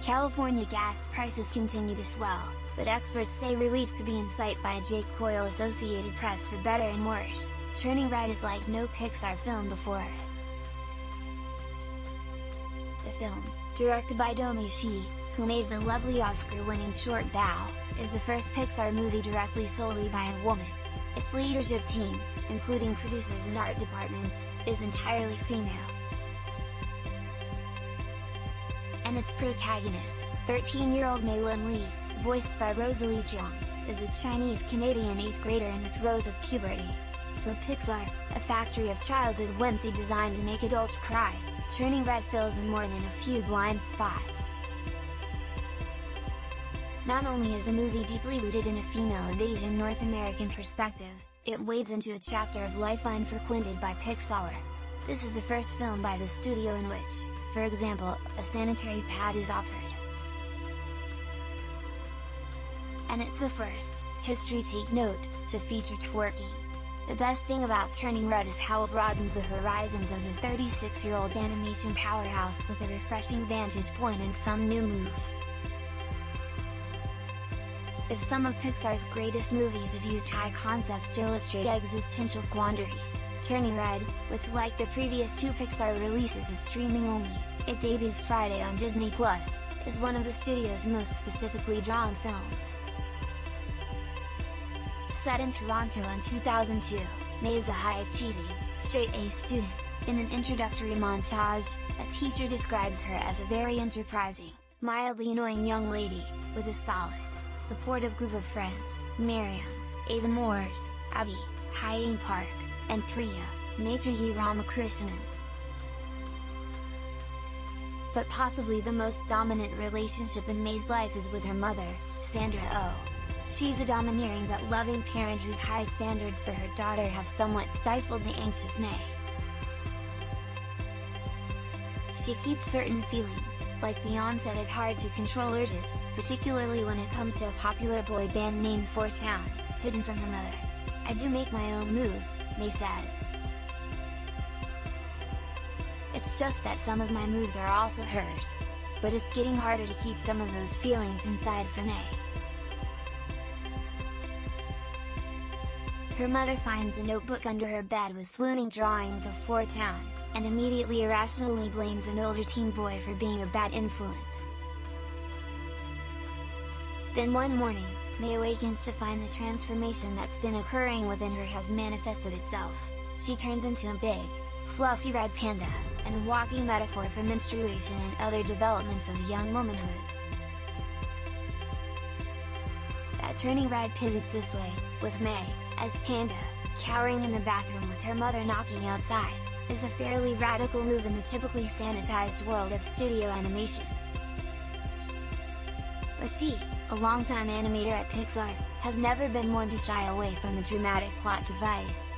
California gas prices continue to swell, but experts say relief could be in sight by Jake Coyle. Associated Press for better and worse, Turning Red is like no Pixar film before it. The film, directed by Domee Shi, who made the lovely Oscar-winning short Bao, is the first Pixar movie directly solely by a woman. Its leadership team, including producers and art departments, is entirely female. And its protagonist, 13-year-old Meilin Lee, voiced by Rosalie Chiang, is a Chinese-Canadian 8th grader in the throes of puberty. For Pixar, a factory of childhood whimsy designed to make adults cry, Turning Red fills in more than a few blind spots. Not only is the movie deeply rooted in a female and Asian North American perspective, it wades into a chapter of life unfrequented by Pixar. This is the first film by the studio in which, for example, a sanitary pad is offered. And it's the first, history take note, to feature twerking. The best thing about Turning Red is how it broadens the horizons of the 36-year-old animation powerhouse with a refreshing vantage point and some new moves. If some of Pixar's greatest movies have used high concepts to illustrate existential quandaries, Turning Red, which like the previous two Pixar releases is streaming only, it debuts Friday on Disney+, is one of the studio's most specifically drawn films. Set in Toronto in 2002, May is a high-achieving, straight-A student. In an introductory montage, a teacher describes her as a very enterprising, mildly annoying young lady, with a solid, supportive group of friends: Miriam, Ava Morse, Abby, Hyein Park, and Priya, Maitreyi Ramakrishnan. But possibly the most dominant relationship in May's life is with her mother, Sandra Oh. She's a domineering but loving parent whose high standards for her daughter have somewhat stifled the anxious May. She keeps certain feelings, like the onset of hard-to-control urges, particularly when it comes to a popular boy band named 4town, hidden from her mother. "I do make my own moves," May says. "It's just that some of my moves are also hers. But it's getting harder to keep some of those feelings inside for May." Her mother finds a notebook under her bed with swooning drawings of 4town, and immediately irrationally blames an older teen boy for being a bad influence. Then one morning, May awakens to find the transformation that's been occurring within her has manifested itself. She turns into a big, fluffy red panda, and a walking metaphor for menstruation and other developments of young womanhood. That Turning Red pivots this way, with May, as Panda, cowering in the bathroom with her mother knocking outside, is a fairly radical move in the typically sanitized world of studio animation. But she, a longtime animator at Pixar, has never been one to shy away from a dramatic plot device.